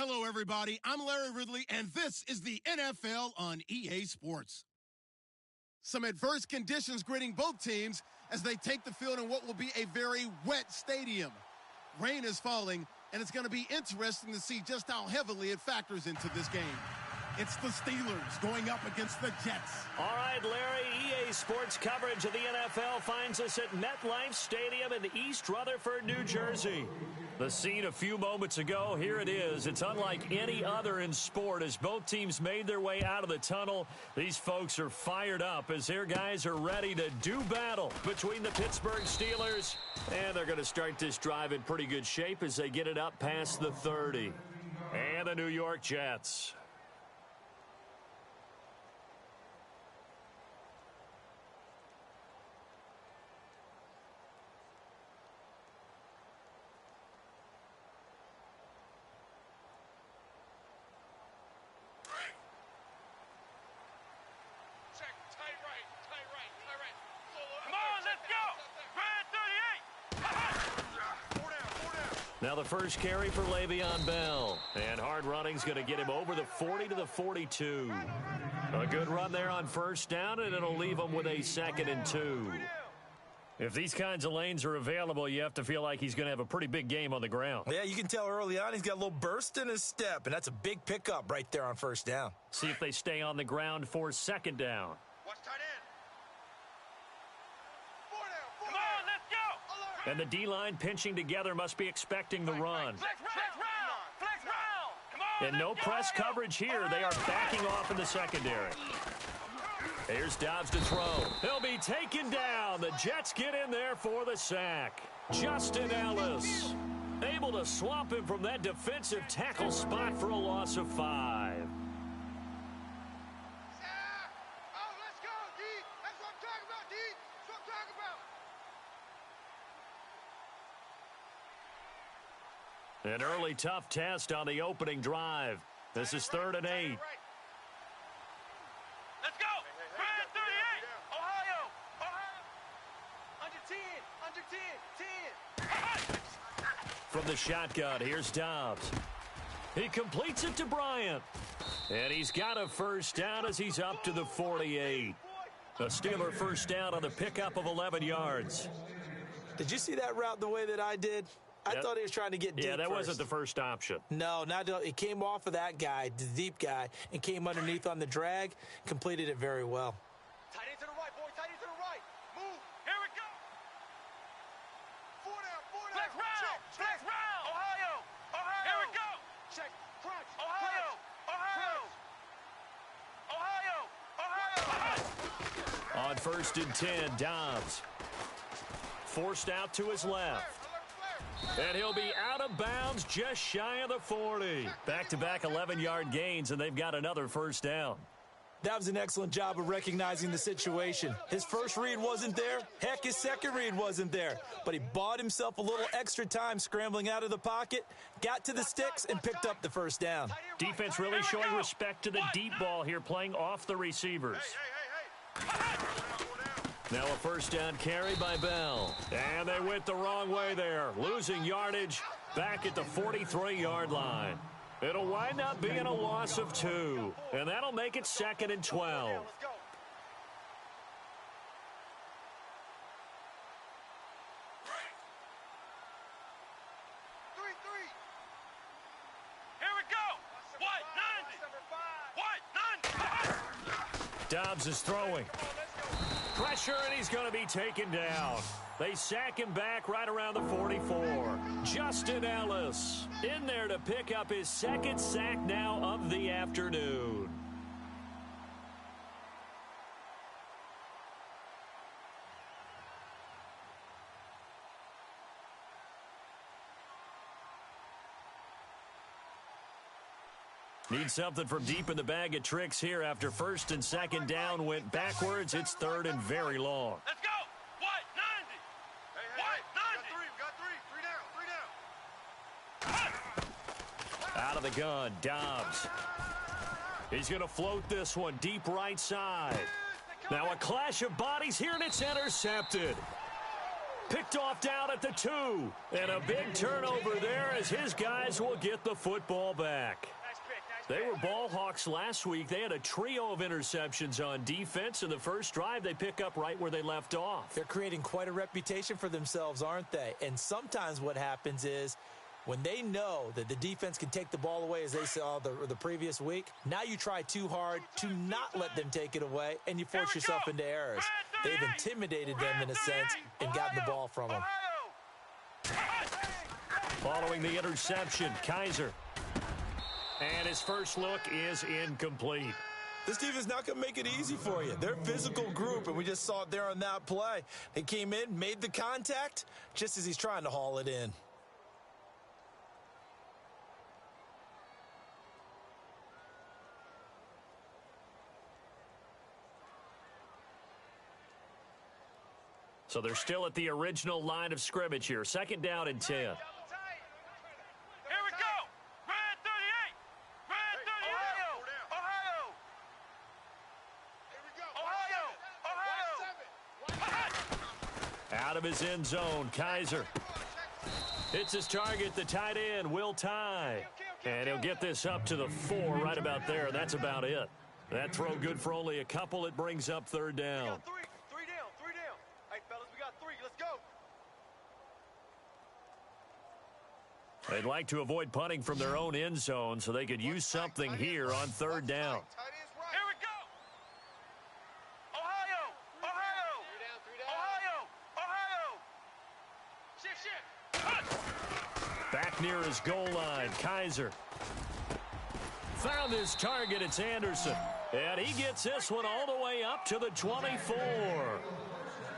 Hello, everybody. I'm Larry Ridley, and this is the NFL on EA Sports. Some adverse conditions greeting both teams as they take the field in what will be a very wet stadium. Rain is falling, and it's going to be interesting to see just how heavily it factors into this game. It's the Steelers going up against the Jets. All right, Larry, EA Sports coverage of the NFL finds us at MetLife Stadium in East Rutherford, New Jersey. The scene a few moments ago, here it is. It's unlike any other in sport as both teams made their way out of the tunnel. These folks are fired up as their guys are ready to do battle between the Pittsburgh Steelers. And they're going to start this drive in pretty good shape as they get it up past the 30. And the New York Jets. Now the first carry for Le'Veon Bell. And hard running's going to get him over the 40 to the 42. A good run there on first down, and it'll leave him with a 2nd and 2. If these kinds of lanes are available, you have to feel like he's going to have a pretty big game on the ground. Yeah, you can tell early on he's got a little burst in his step, and that's a big pickup right there on first down. See if they stay on the ground for 2nd down. Watch tight end. And the D-line pinching together must be expecting the run. Flex round. Come on, and no press coverage here. They are backing off in the secondary. Here's Dobbs to throw. He'll be taken down. The Jets get in there for the sack. Justin Ellis able to swamp him from that defensive tackle spot for a loss of 5. Let's go, D. That's what I'm talking about, D. That's what I'm talking about. An early tough test on the opening drive. This is 3rd and 8. Let's go. 38. Ohio. Under 10. From the shotgun, here's Dobbs. He completes it to Bryant. And he's got a first down as he's up to the 48. A Steeler first down on the pickup of 11 yards. Did you see that route the way that I did? I thought he was trying to get deep. Yeah, that first. wasn't the first option. No, it came off of that guy, the deep guy, and came underneath on the drag, completed it very well. Tight end to the right, boy. Tight end to the right. Move. Here we go. 4 down. Flex round. Ohio. Here we go. Check. Crunch. Ohio. On 1st and 10, Dobbs forced out to his left. And he'll be out of bounds just shy of the 40. Back-to-back 11-yard gains, and they've got another first down. That was an excellent job of recognizing the situation. His first read wasn't there. Heck, his second read wasn't there. But he bought himself a little extra time scrambling out of the pocket, got to the sticks, and picked up the first down. Defense really showing respect to the deep ball here, playing off the receivers. Hey. Now a first down carry by Bell. And they went the wrong way there, losing yardage back at the 43-yard line. It'll wind up being a loss of 2, and that'll make it 2nd and 12. Let's go. Here we go. What? 90. Dobbs is throwing. Pressure, and he's going to be taken down. They sack him back right around the 44. Justin Ellis in there to pick up his 2nd sack now of the afternoon. Need something from deep in the bag of tricks here after 1st and 2nd down went backwards. It's 3rd and very long. Let's go. What? 90. Three down. Out of the gun, Dobbs. He's going to float this one deep right side. Now a clash of bodies here, and it's intercepted. Picked off down at the 2. And a big turnover there as his guys will get the football back. They were ball hawks last week. They had a trio of interceptions on defense. In the first drive, they pick up right where they left off. They're creating quite a reputation for themselves, aren't they? And sometimes what happens is when they know that the defense can take the ball away, as they saw the previous week, now you try too hard to not let them take it away, and you force yourself into errors. They've intimidated them in a sense and gotten the ball from them. Following the interception, Kaiser. And his first look is incomplete. This defense not going to make it easy for you. They're a physical group, and we just saw it there on that play. They came in, made the contact, just as he's trying to haul it in. So they're still at the original line of scrimmage here. 2nd down and 10. Here we go. Red 38. Red 38. Ohio. Here we go. Ohio. Out of his end zone, Kaiser. Hits his target, the tight end, Will Tye. And he'll get this up to the 4 right about there. That's about it. That throw good for only a couple. It brings up 3rd down. Three down. Hey, fellas, we got 3. Let's go. They'd like to avoid punting from their own end zone so they could use something here on 3rd down. Here we go. Ohio. Shift. Back near his goal line, Kaiser. Found his target, it's Anderson. And he gets this one all the way up to the 24.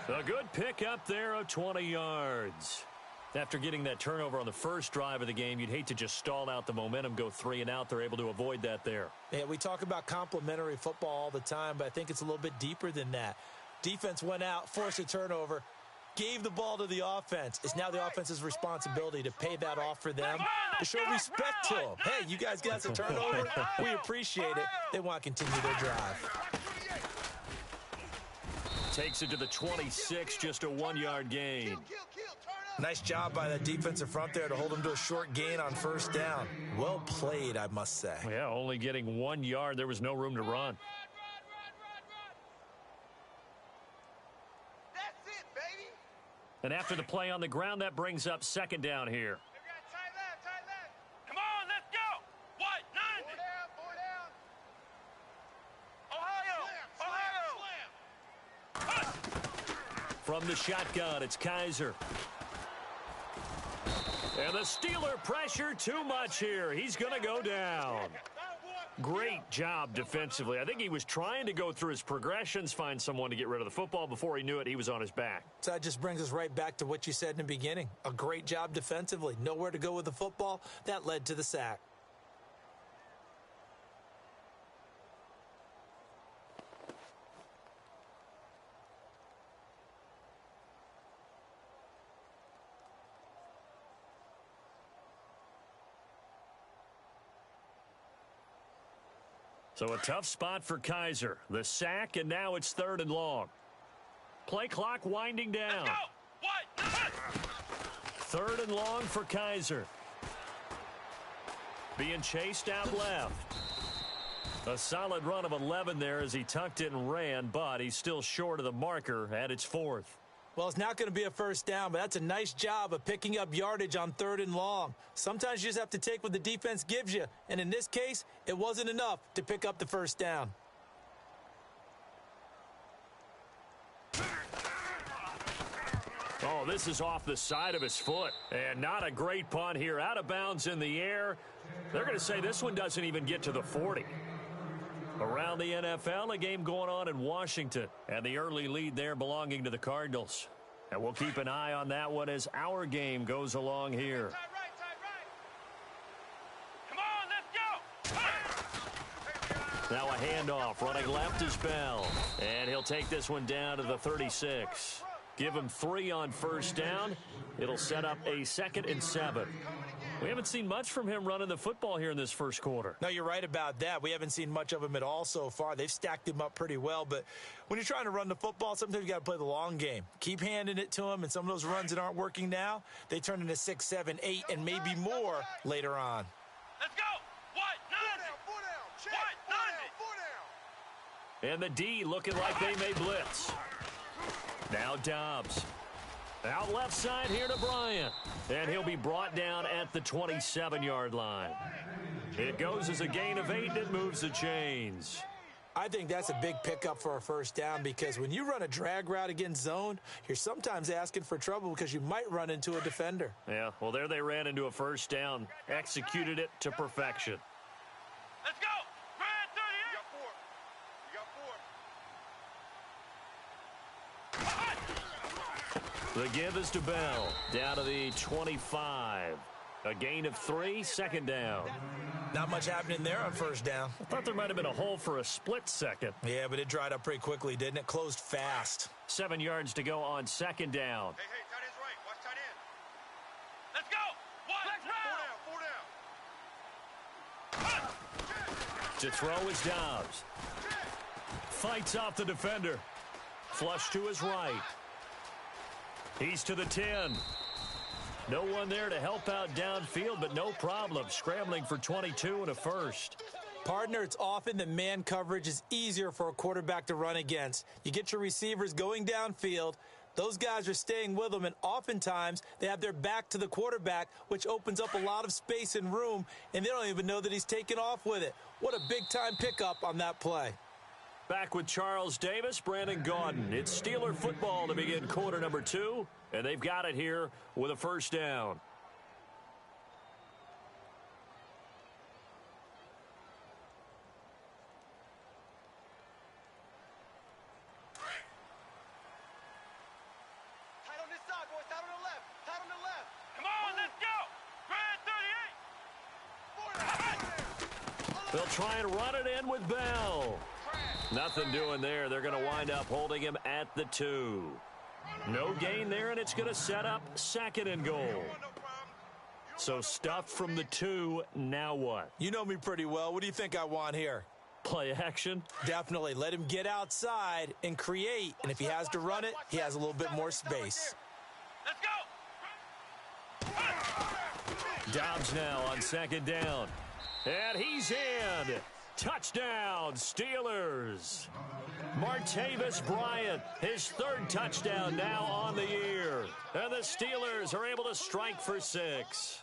A good pick up there of 20 yards. After getting that turnover on the first drive of the game, you'd hate to just stall out the momentum, go 3 and out. They're able to avoid that there. Yeah, we talk about complementary football all the time, but I think it's a little bit deeper than that. Defense went out, forced a turnover, gave the ball to the offense. It's now the offense's responsibility to pay that off for them, to show respect to them. Hey, you guys got the turnover. We appreciate it. They want to continue their drive. Takes it to the 26, just a 1-yard gain. Nice job by that defensive front there to hold them to a short gain on 1st down. Well played, I must say. Yeah, only getting 1 yard. There was no room to run. That's it, baby. And after the play on the ground, that brings up 2nd down here. Tight left. Come on, let's go. What? 90. 4 down. Ohio. From the shotgun, it's Kaiser. And the Steeler pressure too much here. He's going to go down. Great job defensively. I think he was trying to go through his progressions, find someone to get rid of the football. Before he knew it, he was on his back. So that just brings us right back to what you said in the beginning. A great job defensively. Nowhere to go with the football. That led to the sack. So a tough spot for Kaiser. The sack, and now it's 3rd and long. Play clock winding down. 3rd and long for Kaiser. Being chased out left. A solid run of 11 there as he tucked it and ran, but he's still short of the marker, and it's 4th. Well, it's not going to be a 1st down, but that's a nice job of picking up yardage on 3rd and long. Sometimes you just have to take what the defense gives you, and in this case, it wasn't enough to pick up the 1st down. Oh, this is off the side of his foot, and not a great punt here. Out of bounds in the air. They're going to say this one doesn't even get to the 40. Around the NFL, a game going on in Washington, and the early lead there belonging to the Cardinals. And we'll keep an eye on that one as our game goes along here. Tight right. Come on, let's go. Now a handoff, running left is Bell, and he'll take this one down to the 36. Give him 3 on 1st down. It'll set up a 2nd and 7. We haven't seen much from him running the football here in this first quarter. No, you're right about that. We haven't seen much of him at all so far. They've stacked him up pretty well, but when you're trying to run the football, sometimes you got to play the long game. Keep handing it to him, and some of those runs that aren't working now, they turn into 6, 7, 8, and maybe more later on. Let's go. Four down. Check. Four down. And the D looking like they may blitz. Now Dobbs. Out left side here to Bryant. And he'll be brought down at the 27-yard line. It goes as a gain of 8, and it moves the chains. I think that's a big pickup for a first down because when you run a drag route against zone, you're sometimes asking for trouble because you might run into a defender. Yeah, well, there they ran into a first down. Executed it to perfection. Let's go. Grand 38. You got 4. The give is to Bell. Down to the 25. A gain of 3, second down. Not much happening there on first down. I thought there might have been a hole for a split second. Yeah, but it dried up pretty quickly, didn't it? Closed fast. 7 yards to go on second down. Hey, tight end's right. Watch tight end. Let's go. Four down. To throw is Dobbs. Fights off the defender. Flush to his right. He's to the 10. No one there to help out downfield, but no problem. Scrambling for 22 and a first. Partner, it's often that man coverage is easier for a quarterback to run against. You get your receivers going downfield. Those guys are staying with them, and oftentimes they have their back to the quarterback, which opens up a lot of space and room, and they don't even know that he's taken off with it. What a big-time pickup on that play. Back with Charles Davis, Brandon Gaudin. It's Steeler football to begin quarter number 2, and they've got it here with a first down. Tight on this side, boys. Tight on the left. Tight on the left. Come on, let's go. Grand 38. They'll try and run it in with Bell. Nothing doing there. They're going to wind up holding him at the 2. No gain there, and it's going to set up second and goal. So stuffed from the 2, now what? You know me pretty well. What do you think I want here? Play action? Definitely. Let him get outside and create, and if he has to run it, he has a little bit more space. Let's go. Dobbs now on second down. And he's in. Touchdown, Steelers. Martavis Bryant, his 3rd touchdown now on the year. And the Steelers are able to strike for 6.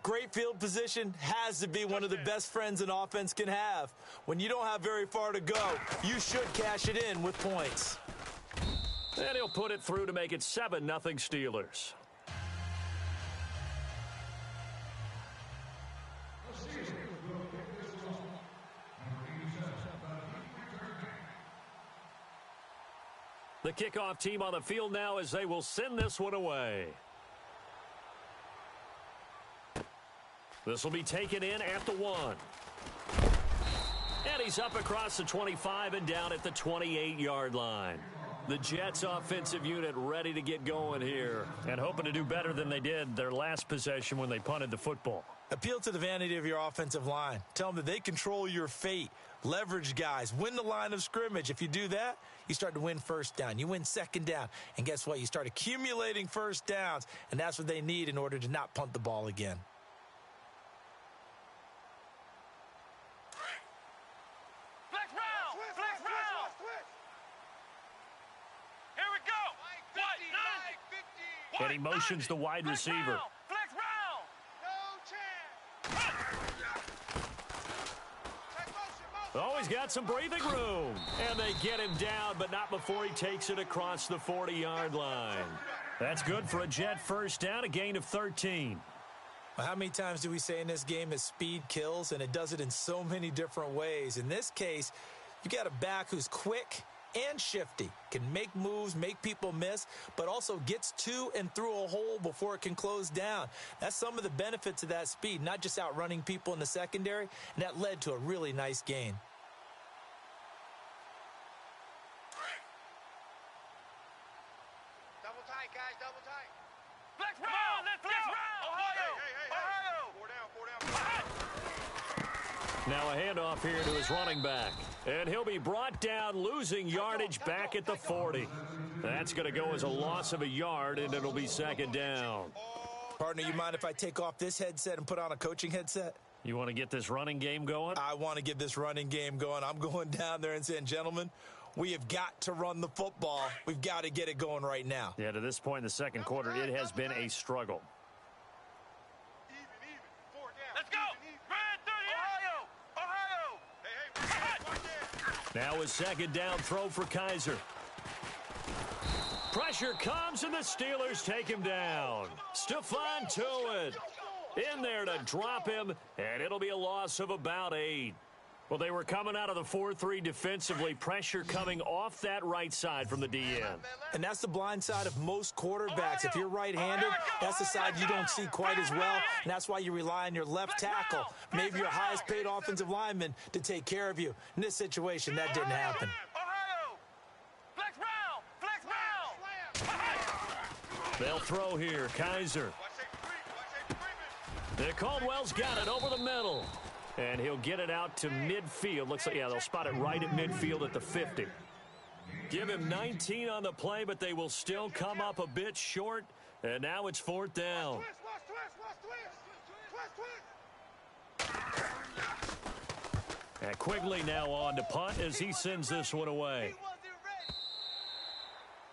Great field position has to be one of the best friends an offense can have. When you don't have very far to go, you should cash it in with points. And he'll put it through to make it 7-0 Steelers. The kickoff team on the field now as they will send this one away. This will be taken in at the 1. And he's up across the 25 and down at the 28-yard line. The Jets offensive unit ready to get going here and hoping to do better than they did their last possession when they punted the football. Appeal to the vanity of your offensive line. Tell them that they control your fate. Leverage guys. Win the line of scrimmage. If you do that, you start to win first down. You win second down. And guess what? You start accumulating first downs, and that's what they need in order to not punt the ball again. Flex round. Here we go. What? 90. And he motions the wide receiver. Flex round. No chance. Oh, he's got some breathing room. And they get him down, but not before he takes it across the 40-yard line. That's good for a Jet first down, a gain of 13. Well, how many times do we say in this game that speed kills, and it does it in so many different ways? In this case, you got a back who's quick and shifty, can make moves, make people miss, but also gets to and through a hole before it can close down. That's some of the benefits of that speed, not just outrunning people in the secondary, and that led to a really nice gain. Double tight, guys, double tight. Flex round, let's flex round. Ohio, hey. Now a handoff here to his running back. And he'll be brought down, losing yardage back at the 40. That's going to go as a loss of a yard, and it'll be second down. Partner, you mind if I take off this headset and put on a coaching headset? You want to get this running game going? I want to get this running game going. I'm going down there and saying, gentlemen, we have got to run the football. We've got to get it going right now. Yeah, to this point in the second quarter, it has been a struggle. Let's go! Ohio! Now a second down throw for Kaiser. Pressure comes, and the Steelers take him down. Stephon Tuitt in there to drop him, and it'll be a loss of about 8. Well, they were coming out of the 4-3 defensively. Pressure coming off that right side from the DN. And that's the blind side of most quarterbacks. If you're right-handed, that's the side you don't see quite as well, and that's why you rely on your left tackle, maybe your highest-paid offensive lineman, to take care of you. In this situation, that didn't happen. They'll throw here. Kaiser. Caldwell's got it over the middle. And he'll get it out to midfield. Looks like, yeah, they'll spot it right at midfield at the 50. Give him 19 on the play, but they will still come up a bit short. And now it's fourth down. And Quigley now on to punt as he sends this one away.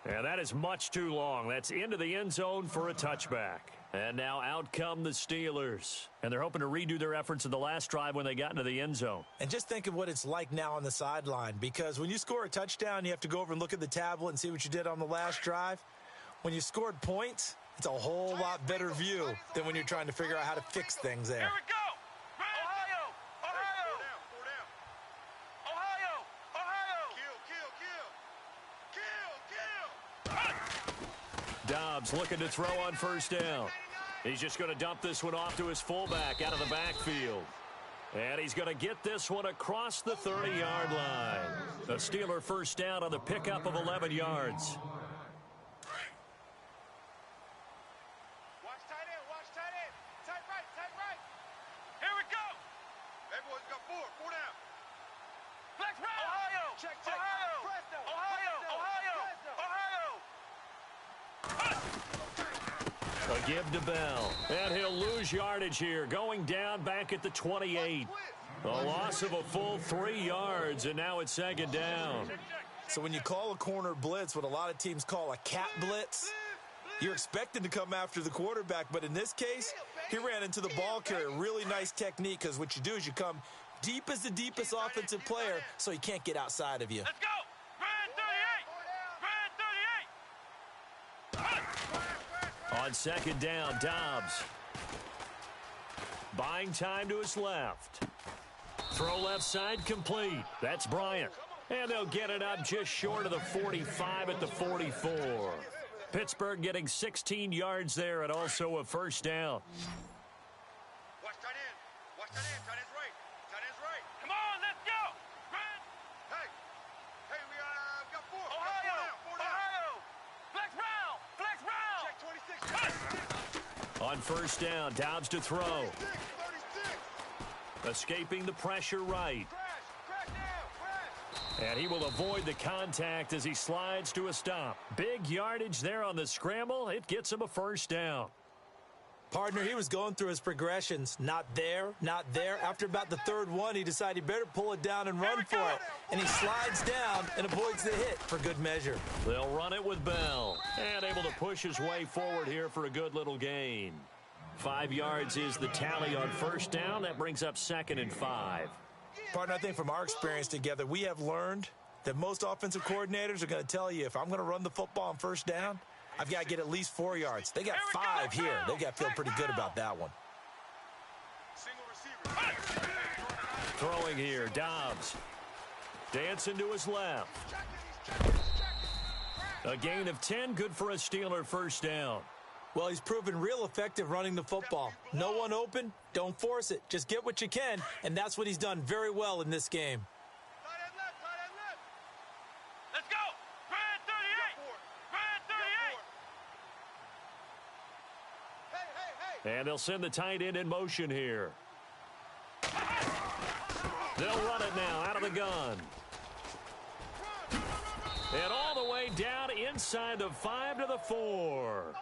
And that is much too long. That's into the end zone for a touchback. And now out come the Steelers. And they're hoping to redo their efforts in the last drive when they got into the end zone. And just think of what it's like now on the sideline, because when you score a touchdown, you have to go over and look at the tablet and see what you did on the last drive. When you scored points, it's a whole lot better view than when you're trying to figure out how to fix things there. Here we go! Dobbs looking to throw on first down. He's just going to dump this one off to his fullback out of the backfield. And he's going to get this one across the 30-yard line. A Steeler first down on the pickup of 11 yards. Watch tight end, watch tight end. Tight right, tight right. Here we go. That boy's got four down. Flex round. Ohio. Check. Ohio. Fresno. Ohio. A give to Bell. And he'll lose yardage here. Going down back at the 28. A loss of a full 3 yards, and now it's second down. So when you call a corner blitz, what a lot of teams call a cat blitz, you're expected to come after the quarterback. But in this case, he ran into the ball carrier. Really nice technique, because what you do is you come deep as the deepest offensive player so he can't get outside of you. Let's go. On second down, Dobbs. Buying time to his left. Throw left side complete. That's Bryant. And they'll get it up just short of the 45 at the 44. Pittsburgh getting 16 yards there and also a first down. Watch tight end. Watch tight end. Tight end's right. Tight end's right. Come on, let's go. Hey, we got four. Ohio. Flex round. Check 26. On first down, Dobbs to throw. 36. Escaping the pressure right. Crash now. And he will avoid the contact as he slides to a stop. Big yardage there on the scramble. It gets him a first down. Partner, he was going through his progressions. Not there, not there. After about the third one, he decided he better pull it down and run for it. And he slides down and avoids the hit for good measure. They'll run it with Bell. And able to push his way forward here for a good little gain. 5 yards is the tally on first down. That brings up 2nd and 5. Partner, I think from our experience together, we have learned that most offensive coordinators are going to tell you, if I'm going to run the football on first down, I've got to get at least 4 yards. They got 5 here. They've got to feel pretty good about that one. Throwing here, Dobbs. Dancing to his left. A gain of 10, good for a Steeler first down. Well, he's proven real effective running the football. No one open, don't force it. Just get what you can, and that's what he's done very well in this game. Tight end left. Let's go. Grand 38. And they'll send the tight end in motion here. They'll run it now out of the gun. And all the way down inside the 5 to the 4.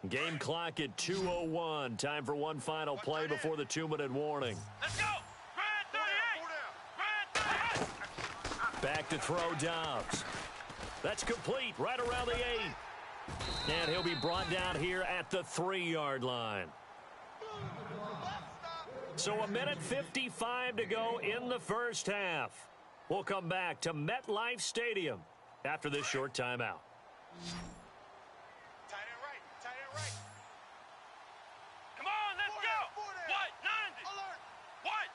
Game clock at 2:01. Time for one final play before the 2-minute warning. Let's go! Grand 38! Back to throw Dobbs. That's complete right around the 8. And he'll be brought down here at the 3-yard line. So 1:55 to go in the first half. We'll come back to MetLife Stadium after this short timeout. Come on, let's go! What?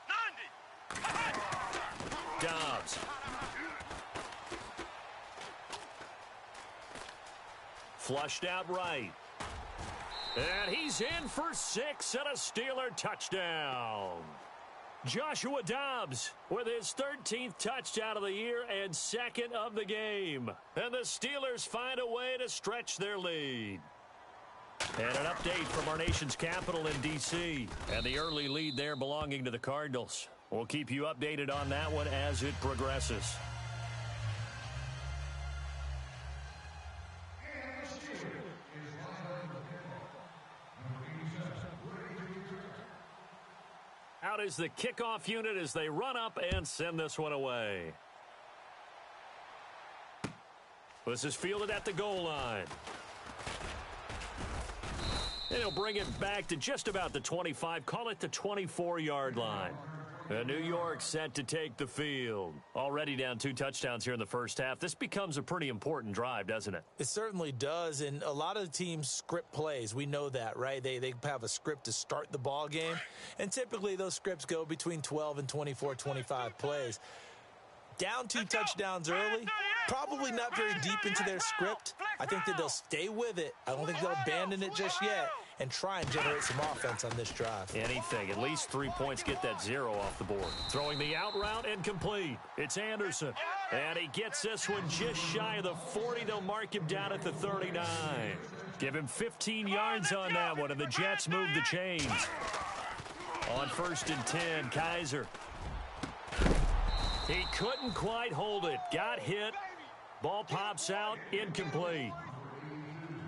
90! Dobbs. Flushed out right. And he's in for 6 and a Steeler touchdown. Joshua Dobbs with his 13th touchdown of the year and 2nd of the game. And the Steelers find a way to stretch their lead. And an update from our nation's capital in D.C. And the early lead there belonging to the Cardinals. We'll keep you updated on that one as it progresses. Out is the kickoff unit as they run up and send this one away. This is fielded at the goal line. And he'll bring it back to just about the 25, call it the 24-yard line. And New York set to take the field. Already down 2 touchdowns here in the first half. This becomes a pretty important drive, doesn't it? It certainly does, and a lot of the teams script plays. We know that, right? They have a script to start the ball game, and typically those scripts go between 12 and 24, 25 plays. Down 2 touchdowns early, probably not very deep into their script. I think that they'll stay with it. I don't think they'll abandon it just yet and try and generate some offense on this drive. Anything. At least 3 points get that 0 off the board. Throwing the out route and complete. It's Anderson. And he gets this one just shy of the 40. They'll mark him down at the 39. Give him 15 yards on that one, and the Jets move the chains. On 1st and 10, Kaiser. He couldn't quite hold it. Got hit. Ball pops out. Incomplete.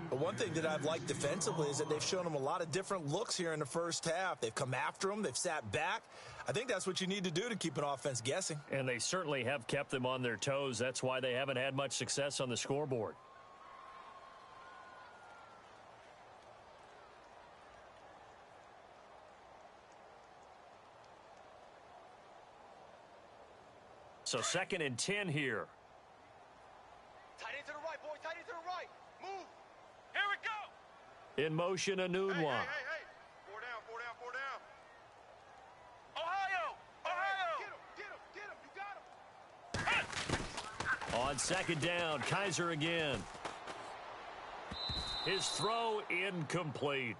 But one thing that I've liked defensively is that they've shown him a lot of different looks here in the first half. They've come after him. They've sat back. I think that's what you need to do to keep an offense guessing. And they certainly have kept them on their toes. That's why they haven't had much success on the scoreboard. So 2nd and 10 here. Tight end to the right, boy. Tight end to the right. Move. Here we go. In motion, Anunwa. Hey. 4 down. Ohio. Get him. You got him. On 2nd down, Kaiser again. His throw incomplete.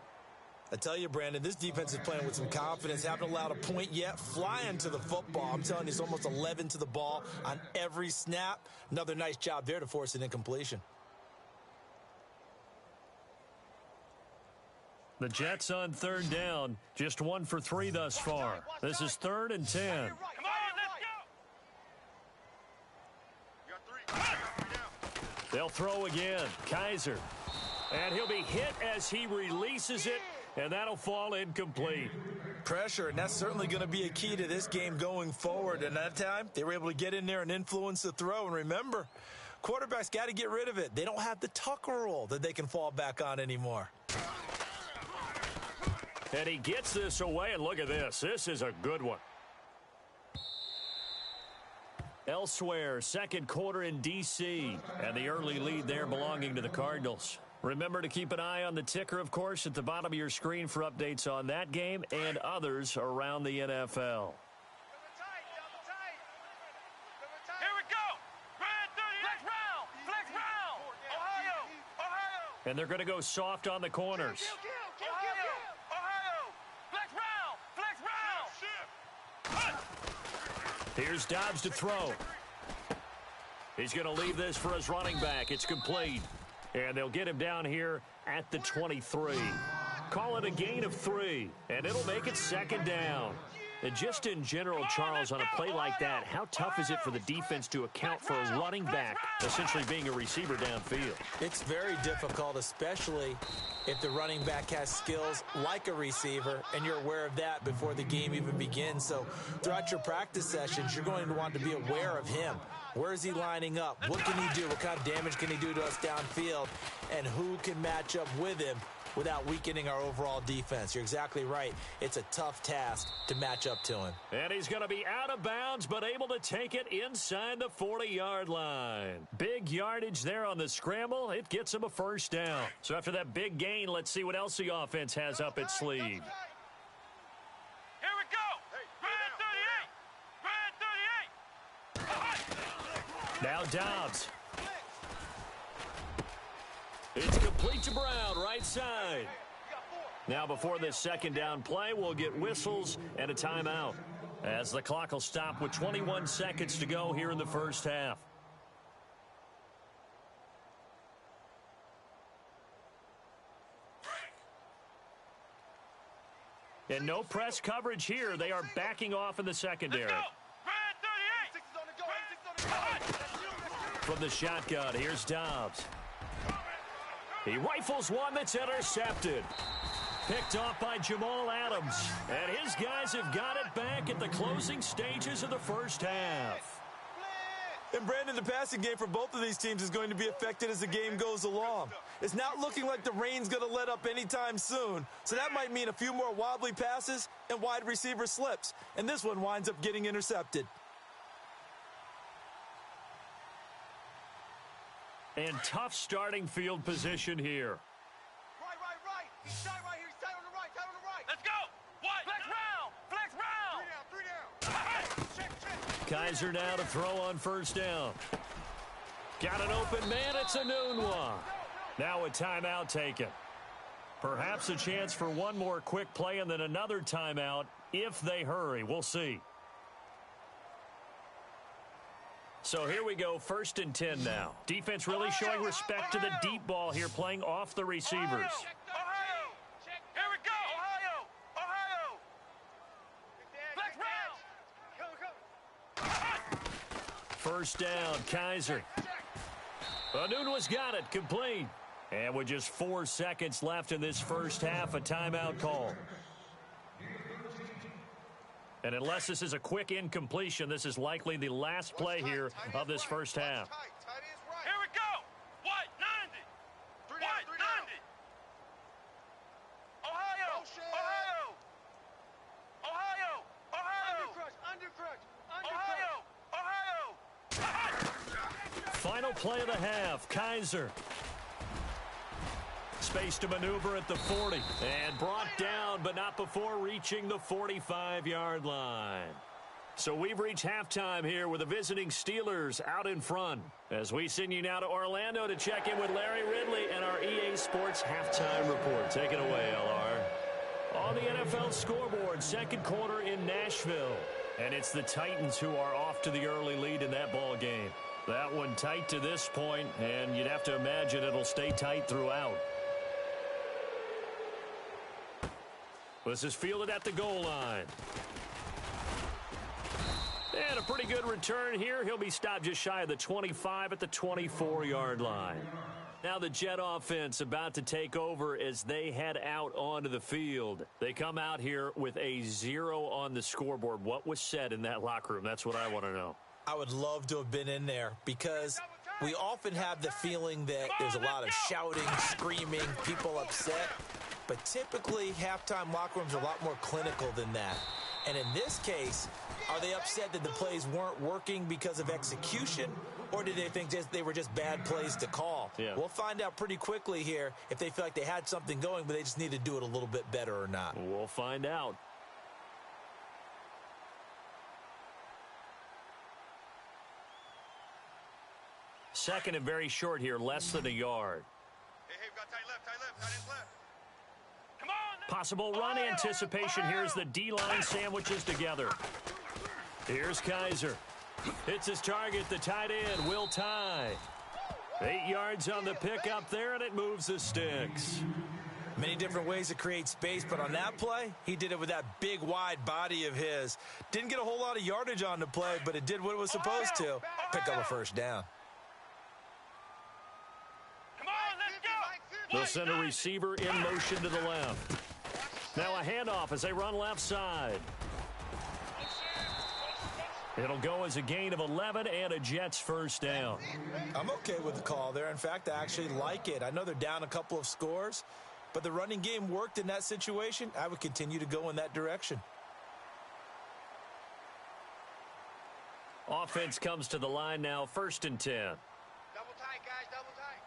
I tell you, Brandon, this defense is playing with some confidence. Haven't allowed a point yet. Flying to the football. I'm telling you, it's almost 11 to the ball on every snap. Another nice job there to force an incompletion. The Jets on 3rd down. Just 1 for 3 thus far. This is 3rd and 10. Come on, let's go. You got 3 down. They'll throw again. Kaiser. And he'll be hit as he releases it. And that'll fall incomplete. Pressure, and that's certainly going to be a key to this game going forward. And that time, they were able to get in there and influence the throw. And remember, quarterbacks got to get rid of it. They don't have the Tucker rule that they can fall back on anymore. And he gets this away, and look at this. This is a good one. Elsewhere, 2nd quarter in D.C. And the early lead there belonging to the Cardinals. Remember to keep an eye on the ticker, of course, at the bottom of your screen for updates on that game and others around the NFL. Here we go. Grand 38. Flex round. Ohio. And they're going to go soft on the corners. Ohio. Flex round. Here's Dobbs to throw. He's going to leave this for his running back. It's complete. And they'll get him down here at the 23. Call it a gain of 3, and it'll make it second down. And just in general, Charles, on a play like that, how tough is it for the defense to account for a running back essentially being a receiver downfield? It's very difficult, especially if the running back has skills like a receiver, and you're aware of that before the game even begins. So throughout your practice sessions, you're going to want to be aware of him. Where is he lining up? What can he do? What kind of damage can he do to us downfield? And who can match up with him without weakening our overall defense? You're exactly right. It's a tough task to match up to him. And he's going to be out of bounds, but able to take it inside the 40-yard line. Big yardage there on the scramble. It gets him a first down. So after that big gain, let's see what else the offense has up its sleeve. Here we go. Red 38. Now Dobbs. It's complete to Brown, right side. Now before this second down play, we'll get whistles and a timeout, as the clock will stop with 21 seconds to go here in the first half. And no press coverage here. They are backing off in the secondary. From the shotgun, here's Dobbs. He rifles one that's intercepted. Picked off by Jamal Adams. And his guys have got it back at the closing stages of the first half. And Brandon, the passing game for both of these teams is going to be affected as the game goes along. It's not looking like the rain's going to let up anytime soon. So that might mean a few more wobbly passes and wide receiver slips. And this one winds up getting intercepted. And tough starting field position here. Right. He's tight right here. He's tight on the right. Let's go. What? Flex round. 3 down. Kaiser now to throw on first down. Got an open man. It's a noon one. Now a timeout taken. Perhaps a chance for one more quick play and then another timeout if they hurry. We'll see. So here we go, 1st and 10 now. Defense really showing respect to the deep ball here, playing off the receivers. Ohio. Here we go. Ohio. Flex round. First down, Kaiser. Anunwa's got it, complete. And with just 4 seconds left in this first half, a timeout call. And unless this is a quick incompletion, this is likely the last play here of this first half. Here we go. What? 90. What? 90. Ohio. Final play of the half, Kaiser. Space to maneuver at the 40. And brought down, but not before reaching the 45-yard line. So we've reached halftime here with the visiting Steelers out in front. As we send you now to Orlando to check in with Larry Ridley and our EA Sports Halftime Report. Take it away, LR. On the NFL scoreboard, second quarter in Nashville. And it's the Titans who are off to the early lead in that ball game. That one tight to this point, and you'd have to imagine it'll stay tight throughout. This is fielded at the goal line. And a pretty good return here. He'll be stopped just shy of the 25 at the 24-yard line. Now the Jet offense about to take over as they head out onto the field. They come out here with a 0 on the scoreboard. What was said in that locker room? That's what I want to know. I would love to have been in there because we often have the feeling that there's a lot of shouting, screaming, people upset. But typically, halftime locker rooms are a lot more clinical than that. And in this case, are they upset that the plays weren't working because of execution? Or do they think they were just bad plays to call? Yeah. We'll find out pretty quickly here if they feel like they had something going, but they just need to do it a little bit better or not. We'll find out. Second and very short here, less than a yard. Hey, we got tight left. Possible run anticipation here as the D-line sandwiches together. Here's Kaiser. Hits his target, the tight end, Will Tye. 8 yards on the pickup there, and it moves the sticks. Many different ways to create space, but on that play, he did it with that big, wide body of his. Didn't get a whole lot of yardage on the play, but it did what it was supposed to. Pick up a first down. Come on, let's go. They'll send a receiver in motion to the left. Now a handoff as they run left side. It'll go as a gain of 11 and a Jets first down. I'm okay with the call there. In fact, I actually like it. I know they're down a couple of scores, but the running game worked in that situation. I would continue to go in that direction. Offense comes to the line now, 1st and 10. Double tight, guys, double tight.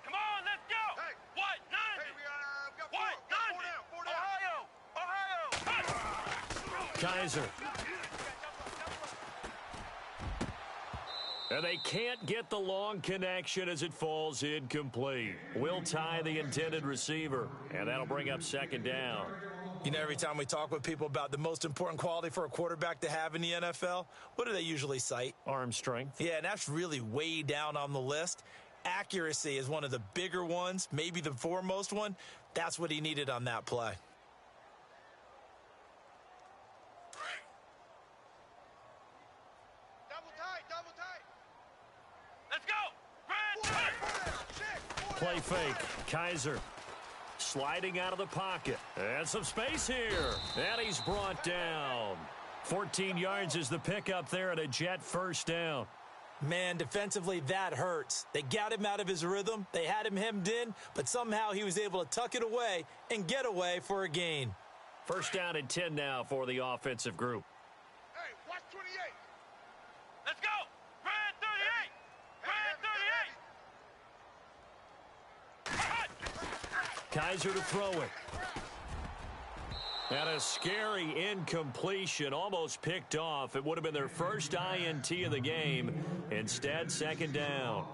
Come on, let's go. Hey, what? 90. Hey, we got four. What? 90. Ohio. Kaiser. And they can't get the long connection as it falls incomplete. Will Tye the intended receiver, and that'll bring up 2nd down. You know, every time we talk with people about the most important quality for a quarterback to have in the NFL, what do they usually cite? Arm strength. Yeah, and that's really way down on the list. Accuracy is one of the bigger ones, maybe the foremost one. That's what he needed on that play. Play fake. Kaiser sliding out of the pocket. And some space here. And he's brought down. 14 yards is the pickup there at a Jet first down. Man, defensively, that hurts. They got him out of his rhythm. They had him hemmed in, but somehow he was able to tuck it away and get away for a gain. 1st down and 10 now for the offensive group. Hey, watch 28. Let's go. Brad 38. Brad 38. Kaiser to throw it. And a scary incompletion, almost picked off. It would have been their first INT of the game. Instead, 2nd down.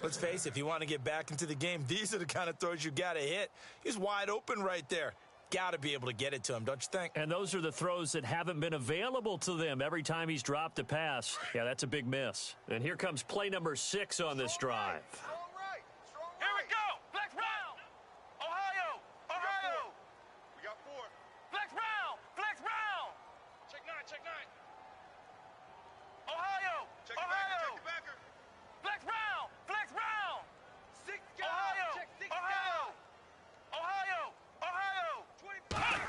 Let's face it, if you want to get back into the game, these are the kind of throws you got to hit. He's wide open right there. Got to be able to get it to him, don't you think? And those are the throws that haven't been available to them every time he's dropped a pass. Yeah, that's a big miss. And here comes play number 6 on this drive. Here we go. Flex round. Ohio. Ohio. We got 4. Flex round. Flex round. Check 9. Check 9. Ohio. Check Ohio. Check the backer. Flex round. Flex round. 6 guys. Ohio. Check 6 Ohio. Ohio. Ohio. 25.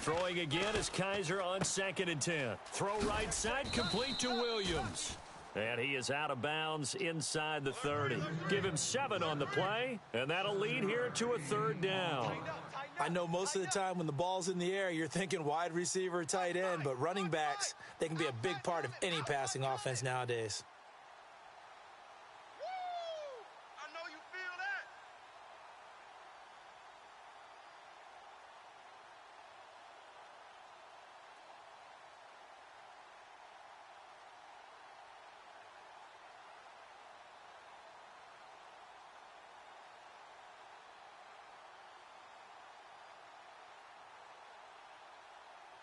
Throwing again is Kaiser on 2nd and 10. Throw right side, complete to Williams. And he is out of bounds inside the 30. Give him 7 on the play, and that'll lead here to a 3rd down. I know most of the time when the ball's in the air, you're thinking wide receiver, tight end, but running backs, they can be a big part of any passing offense nowadays. I know you feel that.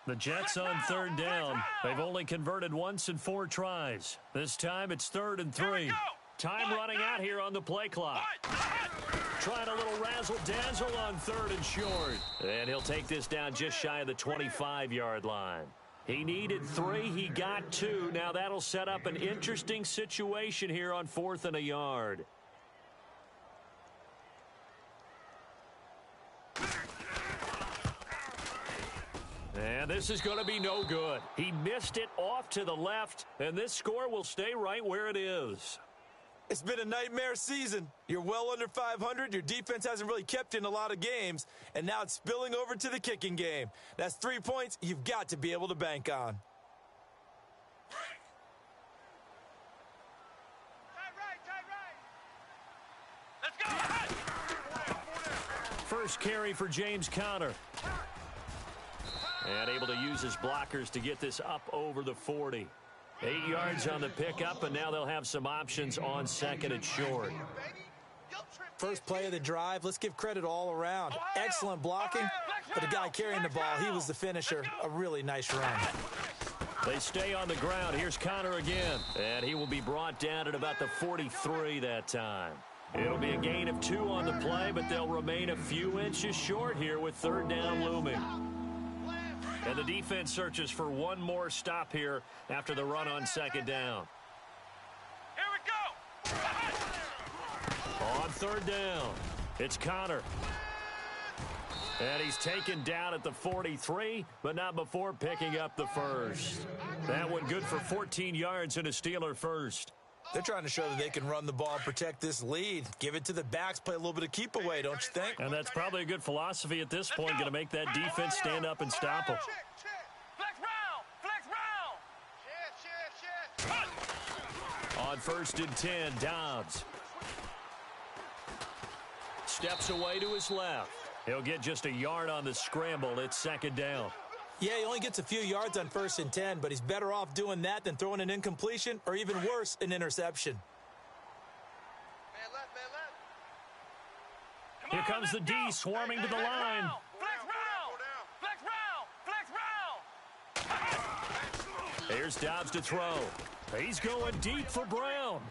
The Jets on 3rd down. They've only converted once in 4 tries. This time it's 3rd and 3. Time running out here on the play clock. Trying a little razzle-dazzle on 3rd and short. And he'll take this down just shy of the 25-yard line. He needed 3. He got 2. Now that'll set up an interesting situation here on 4th and a yard. And this is going to be no good. He missed it off to the left, and this score will stay right where it is. It's been a nightmare season. You're well under 500. Your defense hasn't really kept in a lot of games, and now it's spilling over to the kicking game. That's 3 points you've got to be able to bank on. Let's go. First carry for James Conner. And able to use his blockers to get this up over the 40. 8 yards on the pickup, and now they'll have some options on 2nd and short. First play of the drive, let's give credit all around. Excellent blocking, but the guy carrying the ball, he was the finisher. A really nice run. They stay on the ground. Here's Connor again, and he will be brought down at about the 43 that time. It'll be a gain of 2 on the play, but they'll remain a few inches short here with third down looming. And the defense searches for one more stop here after the run on second down. Here we go. On third down, it's Connor. And he's taken down at the 43, but not before picking up the first. That one good for 14 yards and a Steeler first. They're trying to show that they can run the ball and protect this lead. Give it to the backs, play a little bit of keep away, don't you think? And that's probably a good philosophy at this point, going to make that defense stand up and stop them. Flex round. On first and 10, Dobbs steps away to his left. He'll get just a yard on the scramble. It's second down. Yeah, he only gets a few yards on first and 10, but he's better off doing that than throwing an incompletion or even worse, an interception. Man left. Here comes the D swarming to the line. Flex round. Here's Dobbs to throw. He's going deep for Brown.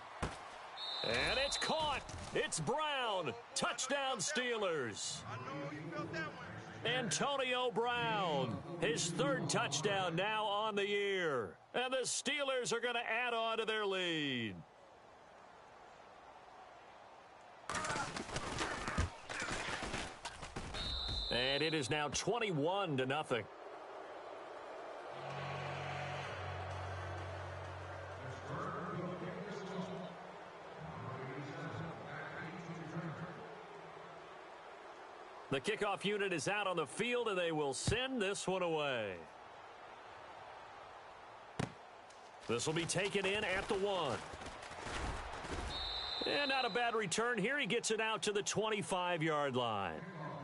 And it's caught. It's Brown. Touchdown Steelers. I know you felt that one. Antonio Brown, his third touchdown now on the year. And the Steelers are going to add on to their lead. And it is now 21-0. The kickoff unit is out on the field, and they will send this one away. This will be taken in at the 1. And not a bad return here. He gets it out to the 25-yard line.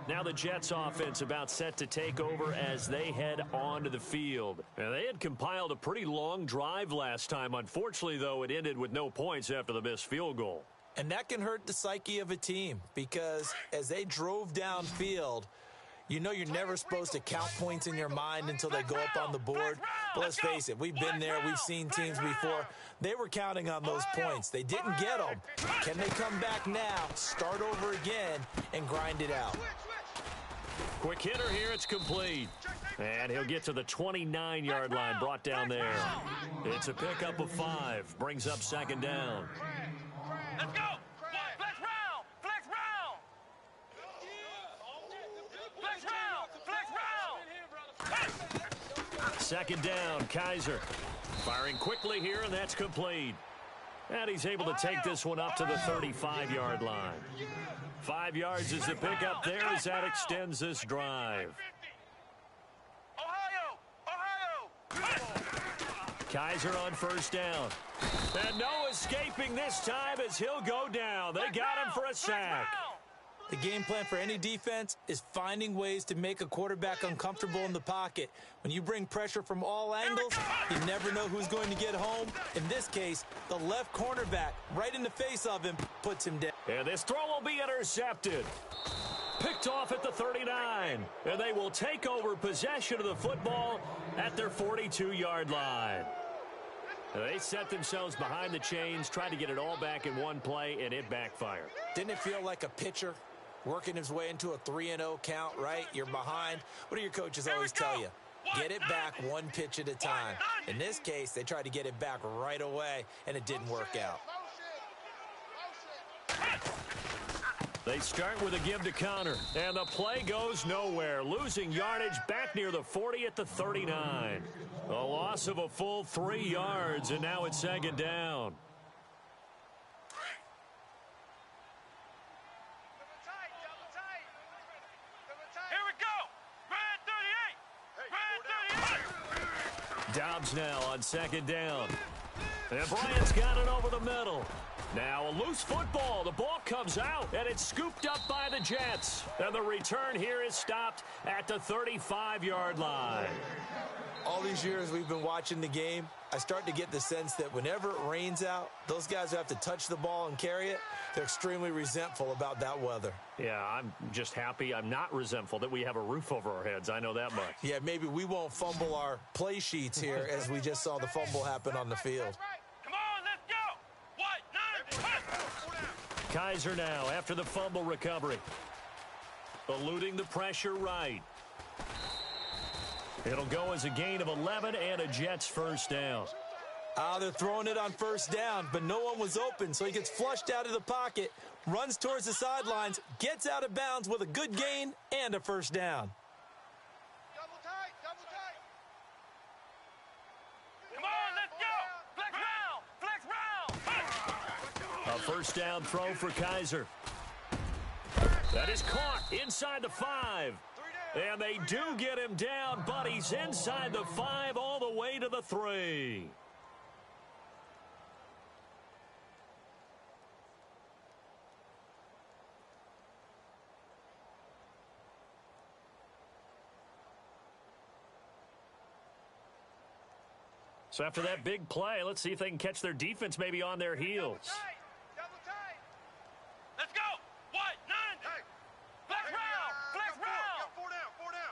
Now the Jets offense about set to take over as they head onto the field. And they had compiled a pretty long drive last time. Unfortunately, though, it ended with no points after the missed field goal. And that can hurt the psyche of a team because as they drove downfield, you know you're never supposed to count points in your mind until they go up on the board. But let's face it, we've been there. We've seen teams before. They were counting on those points. They didn't get them. Can they come back now, start over again, and grind it out? Quick hitter here. It's complete. And he'll get to the 29-yard line, brought down there. It's a pickup of 5. Brings up second down. Let's go. Flex round. Second down, Kaiser. Firing quickly here, and that's complete. And he's able to take this one up to the 35-yard line. 5 yards is the pickup there as that extends this drive. Ohio. Kaiser on first down. And no escaping this time as he'll go down. They got him for a sack. The game plan for any defense is finding ways to make a quarterback uncomfortable in the pocket. When you bring pressure from all angles, you never know who's going to get home. In this case, the left cornerback right in the face of him puts him down. And this throw will be intercepted. Picked off at the 39. And they will take over possession of the football at their 42-yard line. They set themselves behind the chains, tried to get it all back in one play, and it backfired. Didn't it feel like a pitcher working his way into a 3-0 count, right? You're behind. What do your coaches always tell you? Get it back one pitch at a time. In this case, they tried to get it back right away, and it didn't work out. They start with a give to Connor, and the play goes nowhere. Losing yardage back near the 40 at the 39. A loss of a full 3 yards, and now it's second down. Here we go. Brand 38. Dobbs now on second down. And Bryant's got it over the middle. Now a loose football. The ball comes out, and it's scooped up by the Jets. And the return here is stopped at the 35-yard line. All these years we've been watching the game, I start to get the sense that whenever it rains out, those guys who have to touch the ball and carry it, they're extremely resentful about that weather. Yeah, I'm just happy I'm not resentful that we have a roof over our heads. I know that much. Yeah, maybe we won't fumble our play sheets here as we just saw the fumble happen on the field. Come on, let's go. What? 9. Kaiser now after the fumble recovery. Eluding the pressure right. It'll go as a gain of 11 and a Jets first down. They're throwing it on first down, but no one was open, so he gets flushed out of the pocket, runs towards the sidelines, gets out of bounds with a good gain and a first down. Double tight, double tight. Come on, let's go. Flex round, flex round. A first down throw for Kaiser. That is caught inside the 5. And they do get him down, but he's inside the 5 all the way to the 3. So after that big play, let's see if they can catch their defense maybe on their heels. Double tight. Let's go. What? 9. Flex round, flex round. 4 down.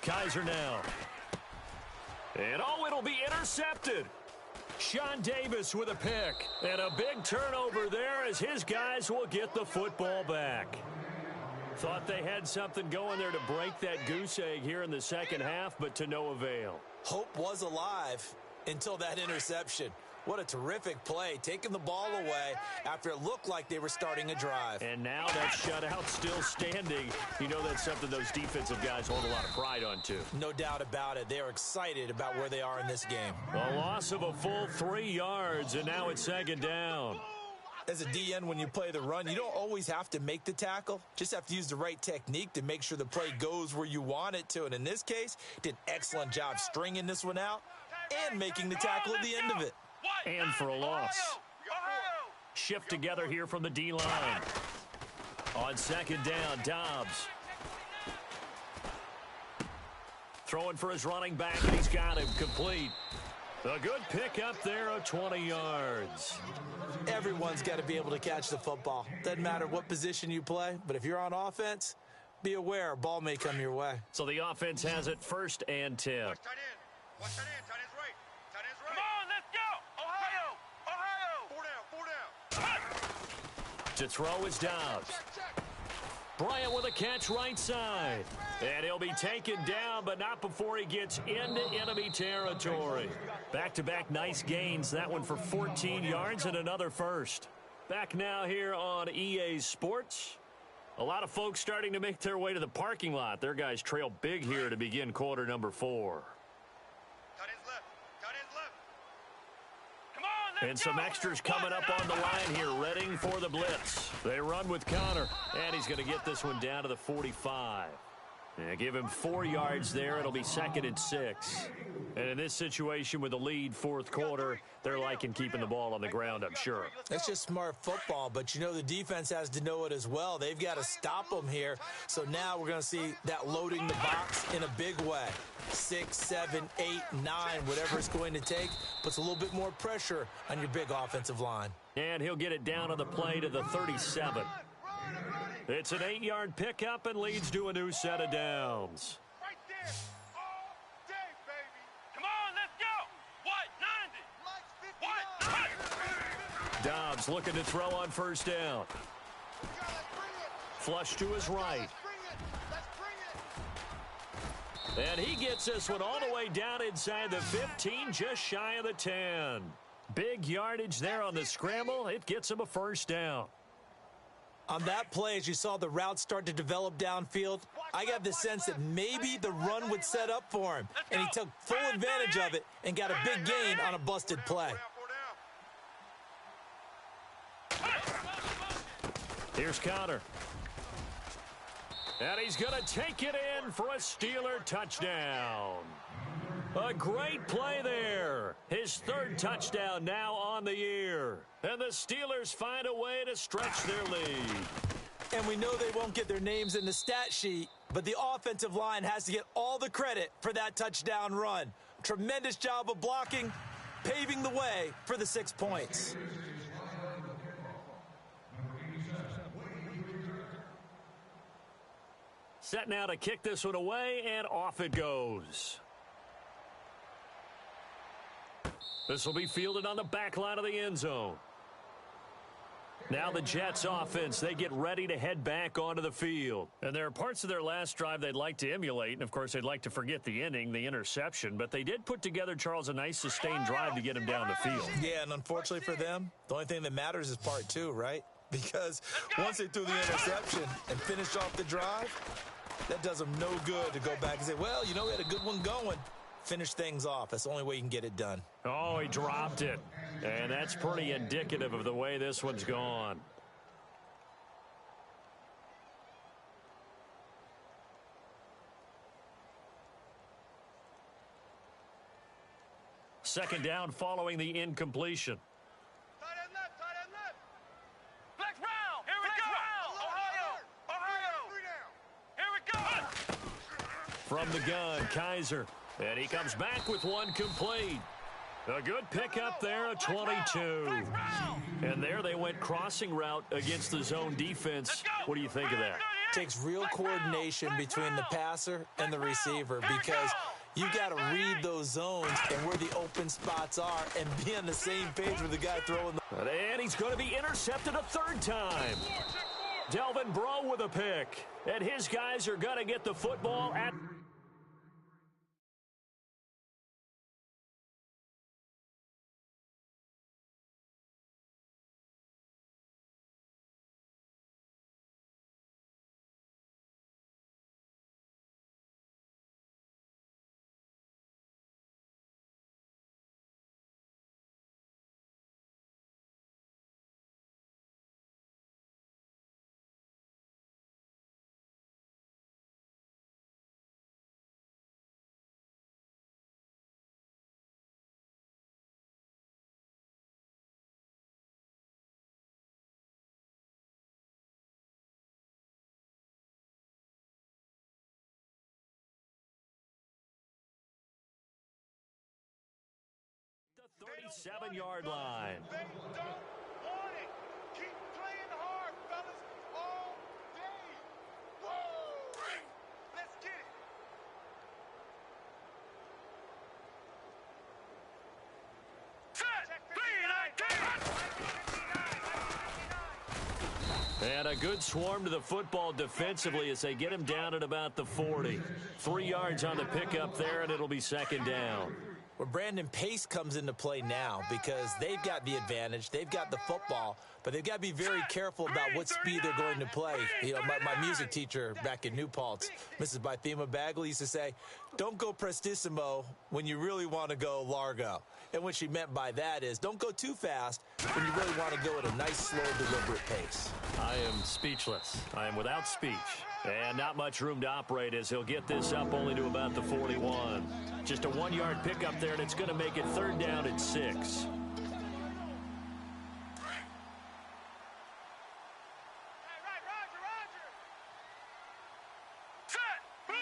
Kaiser now. And it'll be intercepted. Sean Davis with a pick. And a big turnover there as his guys will get the football back. Thought they had something going there to break that goose egg here in the second half, but to no avail. Hope was alive until that interception. What a terrific play, taking the ball away after it looked like they were starting a drive. And now that shutout still standing. You know that's something those defensive guys hold a lot of pride on, too. No doubt about it. They are excited about where they are in this game. A loss of a full 3 yards, and now it's second down. As a DN, when you play the run, you don't always have to make the tackle. Just have to use the right technique to make sure the play goes where you want it to. And in this case, did an excellent job stringing this one out and making the tackle at the end of it. And for a loss. Shift together here from the D-line. On second down, Dobbs. Throwing for his running back, and he's got him complete. A good pickup there of 20 yards. Everyone's got to be able to catch the football. Doesn't matter what position you play, but if you're on offense, be aware a ball may come your way. So the offense has it 1st and 10. Watch tight end. Watch tight end. Tight end's right. Tight end's right. Come on, let's go. Ohio. 4 down. To throw is Dobbs. Bryant with a catch right side. And he'll be taken down, but not before he gets into enemy territory. Back-to-back nice gains. That one for 14 yards and another first. Back now here on EA Sports. A lot of folks starting to make their way to the parking lot. Their guys trail big here to begin quarter number 4. And some extras coming up on the line here, readying for the blitz. They run with Connor, and he's going to get this one down to the 45. Yeah, give him 4 yards there. It'll be 2nd and 6. And in this situation with the lead 4th quarter, they're liking keeping the ball on the ground, I'm sure. That's just smart football, but you know the defense has to know it as well. They've got to stop them here. So now we're going to see that loading the box in a big way. 6, 7, 8, 9, whatever it's going to take, puts a little bit more pressure on your big offensive line. And he'll get it down on the play to the 37. It's an 8-yard pickup and leads to a new set of downs. Right there. All day, baby. Come on, let's go. What? 90. Dobbs looking to throw on first down. Flush to his right. And he gets this one all the way down inside the 15, just shy of the 10. Big yardage there on the scramble. It gets him a first down. On that play, as you saw the route start to develop downfield, I got the sense that maybe the run would set up for him. And he took full advantage of it and got a big gain on a busted play. Here's Connor. And he's going to take it in for a Steeler touchdown. A great play there. His third touchdown now on the year. And the Steelers find a way to stretch their lead. And we know they won't get their names in the stat sheet, but the offensive line has to get all the credit for that touchdown run. Tremendous job of blocking, paving the way for the 6 points. Set now to kick this one away, and off it goes. This will be fielded on the back line of the end zone. Now the Jets offense, they get ready to head back onto the field. And there are parts of their last drive they'd like to emulate, and of course they'd like to forget the inning, the interception, but they did put together, Charles, a nice sustained drive to get him down the field. Yeah, and unfortunately for them, the only thing that matters is part 2, right? Because once they threw the interception and finished off the drive, that does them no good to go back and say, well, you know, we had a good one going. Finish things off. That's the only way you can get it done. Oh, he dropped it. And that's pretty indicative of the way this one's gone. Second down following the incompletion. Tight end left, tight end left. Flex round. Here we go. Ohio. Here we go. From the gun, Kaiser. And he comes back with one complete. A good pickup there, a 22. And there they went crossing route against the zone defense. What do you think of that? Takes real coordination between the passer and the receiver because you got to read those zones and where the open spots are and be on the same page with the guy throwing the... And he's going to be intercepted a third time. Delvin Breaux with a pick. And his guys are going to get the football at... the 37-yard line. They don't want it. Keep playing hard, fellas, all day. Woo! Let's get it. Set. And a good swarm to the football defensively as they get him down at about the 40. 3 yards on the pickup there, and it'll be second down. Where Brandon Pace comes into play now because they've got the advantage, they've got the football, but they've got to be very careful about what speed they're going to play. You know, my music teacher back in New Paltz, Mrs. Bythema Bagley, used to say, don't go prestissimo when you really want to go largo. And what she meant by that is don't go too fast when you really want to go at a nice, slow, deliberate pace. I am speechless. I am without speech. And not much room to operate as he'll get this up only to about the 41. Just a 1-yard pickup there, and it's going to make it third down at 6. Hey, right, Roger. Set. Blue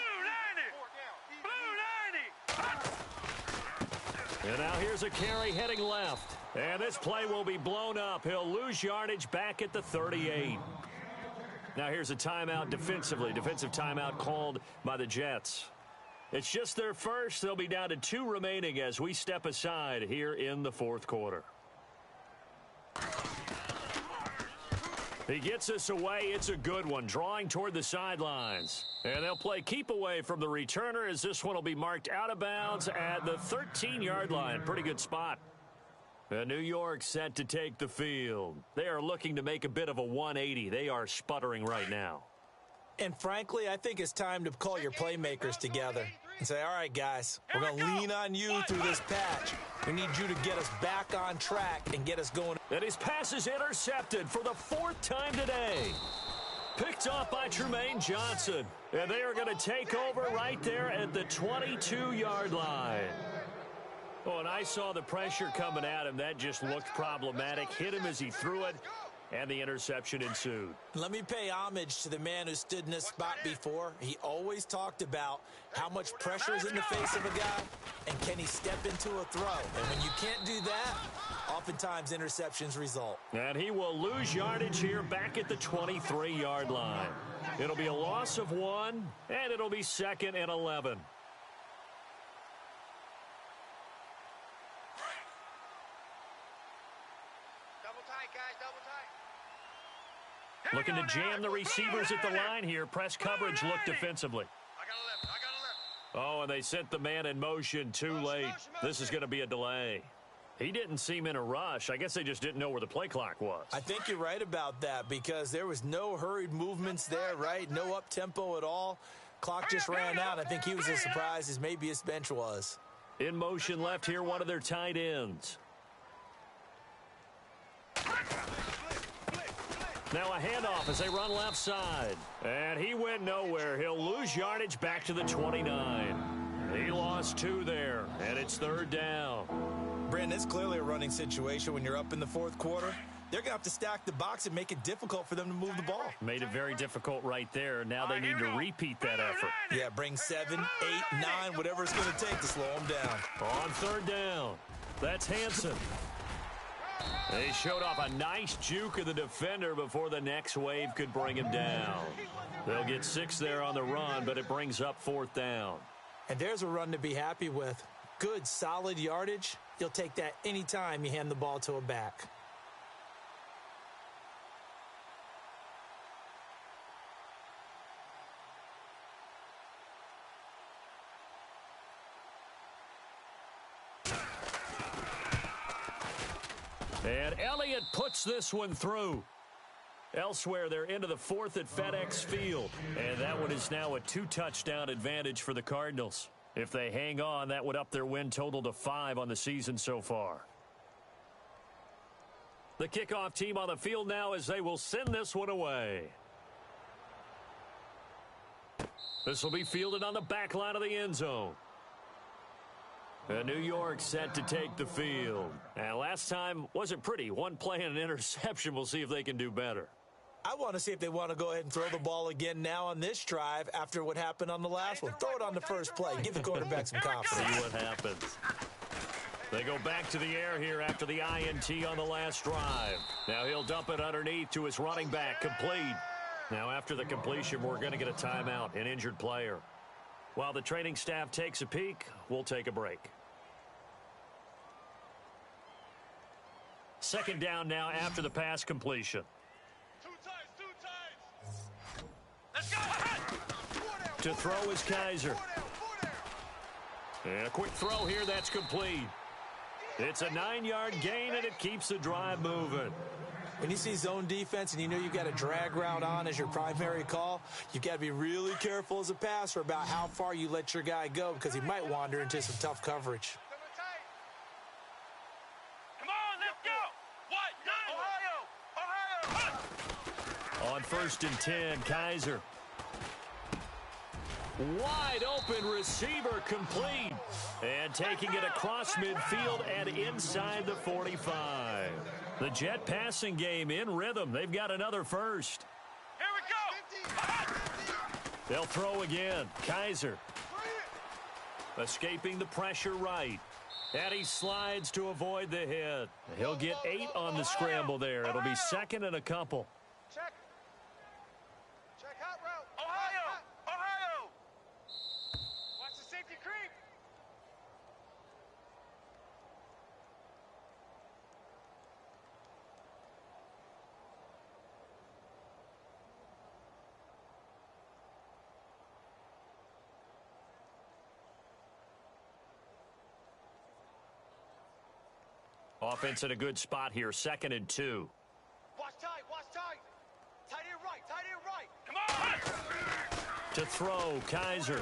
90. And now here's a carry heading left. And this play will be blown up. He'll lose yardage back at the 38. Now here's a timeout defensively. Defensive timeout called by the Jets. It's just their first. They'll be down to 2 remaining as we step aside here in the fourth quarter. He gets us away. It's a good one, drawing toward the sidelines. And they'll play keep away from the returner as this one will be marked out of bounds at the 13-yard line. Pretty good spot. New York set to take the field. They are looking to make a bit of a 180. They are sputtering right now. And frankly, I think it's time to call your playmakers together and say, all right, guys, we're going to lean on you through this patch. We need you to get us back on track and get us going. And his pass is intercepted for the 4th time today. Picked off by Tremaine Johnson. And they are going to take over right there at the 22-yard line. Oh, and I saw the pressure coming at him. That just looked problematic. Hit him as he threw it, and the interception ensued. Let me pay homage to the man who stood in this spot before. He always talked about how much pressure is in the face of a guy, and can he step into a throw. And when you can't do that, oftentimes interceptions result. And he will lose yardage here back at the 23-yard line. It'll be a loss of 1, and it'll be 2nd and 11. Looking to jam the receivers at the line here. Press coverage look defensively. Oh, and they sent the man in motion too late. This is going to be a delay. He didn't seem in a rush. I guess they just didn't know where the play clock was. I think you're right about that because there was no hurried movements there, right? No up-tempo at all. Clock just ran out. I think he was as surprised as maybe his bench was. In motion left here, one of their tight ends. Now a handoff as they run left side. And he went nowhere. He'll lose yardage back to the 29. He lost 2 there, and it's 3rd down. Brandon, it's clearly a running situation when you're up in the 4th quarter. They're going to have to stack the box and make it difficult for them to move the ball. Made it very difficult right there. Now they need to repeat that effort. Yeah, bring 7, 8, 9, whatever it's going to take to slow them down. On 3rd down, that's Hansen. They showed off a nice juke of the defender before the next wave could bring him down. They'll get 6 there on the run, but it brings up 4th down. And there's a run to be happy with. Good, solid yardage. You'll take that anytime you hand the ball to a back. And Elliott puts this one through. Elsewhere, they're into the 4th at FedEx Field. And that one is now a 2-touchdown advantage for the Cardinals. If they hang on, that would up their win total to 5 on the season so far. The kickoff team on the field now as they will send this one away. This will be fielded on the back line of the end zone. And New York set to take the field. And last time wasn't pretty. One play and an interception. We'll see if they can do better. I want to see if they want to go ahead and throw the ball again now on this drive after what happened on the last one. Throw it on the first play. Give the quarterback some confidence. See what happens. They go back to the air here after the INT on the last drive. Now he'll dump it underneath to his running back. Complete. Now after the completion, we're going to get a timeout, an injured player. While the training staff takes a peek, we'll take a break. 2nd down now after the pass completion. 2 times. Let's go. To throw is Kaiser. And a quick throw here, that's complete. It's a 9-yard gain, and it keeps the drive moving. When you see zone defense and you know you've got a drag route on as your primary call, you've got to be really careful as a passer about how far you let your guy go because he might wander into some tough coverage. On 1st and 10, Kaiser. Wide open receiver complete. And taking it across midfield and inside the 45. The Jet passing game in rhythm. They've got another first. Here we go. They'll throw again. Kaiser. Escaping the pressure right. And he slides to avoid the hit. He'll get 8 on the scramble there. It'll be 2nd and a couple. Check. Check hot route. Ohio. Watch the safety creep. Offense in a good spot here. 2nd and 2. Watch tight. Tight end right. Come on. To throw, Kaiser.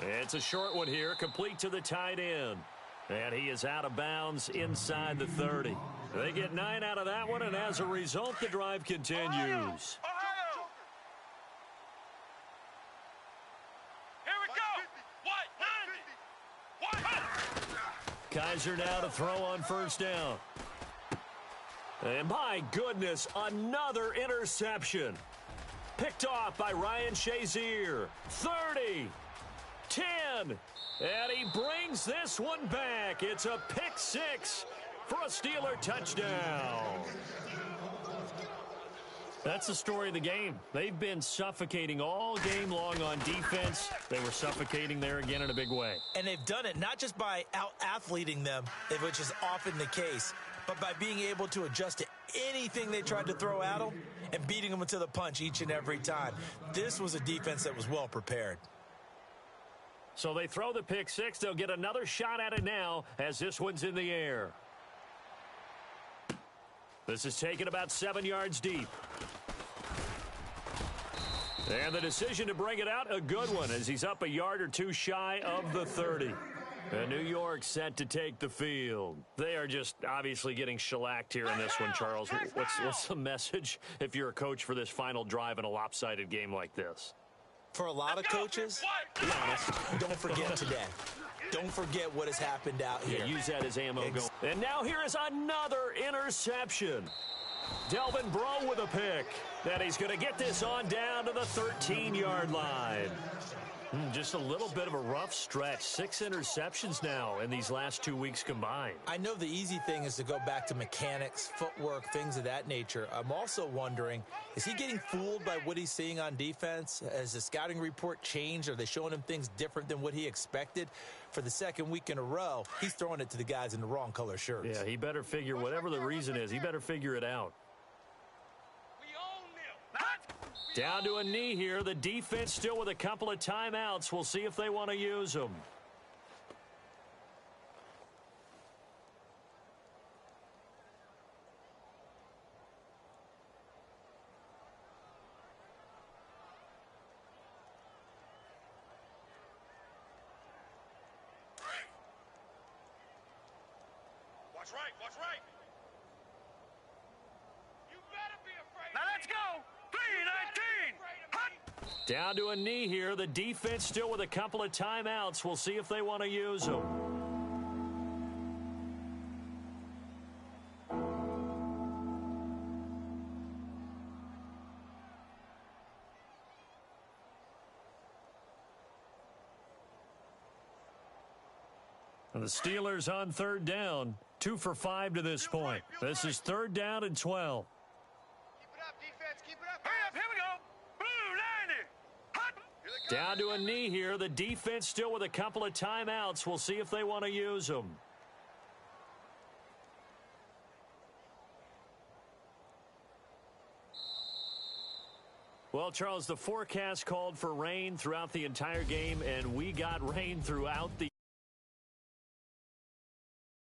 It's a short one here, complete to the tight end. And he is out of bounds inside the 30. They get 9 out of that one, and as a result, the drive continues. Ohio. Here we go. What? 90. Kaiser now to throw on first down. And my goodness, another interception. Picked off by Ryan Shazier. 30, 10, and he brings this one back. It's a pick six for a Steeler touchdown. That's the story of the game. They've been suffocating all game long on defense. They were suffocating there again in a big way. And they've done it not just by out-athleting them, which is often the case, but by being able to adjust to anything they tried to throw at them and beating them to the punch each and every time. This was a defense that was well prepared. So they throw the pick six. They'll get another shot at it now as this one's in the air. This is taken about 7 yards deep. And the decision to bring it out, a good one, as he's up a yard or two shy of the 30. And New York set to take the field. They are just obviously getting shellacked here in this one, Charles. What's the message if you're a coach for this final drive in a lopsided game like this? For a lot of coaches, be honest, don't forget today. Don't forget what has happened out here. Yeah, use that as ammo. And now here is another interception. Delvin Breaux with a pick. And he's going to get this on down to the 13-yard line. Just a little bit of a rough stretch. 6 interceptions now in these last 2 weeks combined. I know the easy thing is to go back to mechanics, footwork, things of that nature. I'm also wondering, is he getting fooled by what he's seeing on defense? Has the scouting report changed? Are they showing him things different than what he expected? For the second week in a row, he's throwing it to the guys in the wrong color shirts. Yeah, he better figure, whatever the reason is, he better figure it out. Down to a knee here. The defense still with a couple of timeouts. We'll see if they want to use them. Watch right, watch right. You better be afraid. Now let's go. 3-19. Down to a knee here. The defense still with a couple of timeouts. We'll see if they want to use them. And the Steelers on third down. 2 for 5 to this point. This is 3rd down and 12. Keep it up, defense. Keep it up. Hurry up. Here we go. Blue 90. Hot. Down to a knee here. The defense still with a couple of timeouts. We'll see if they want to use them. Well, Charles, the forecast called for rain throughout the entire game, and we got rain throughout the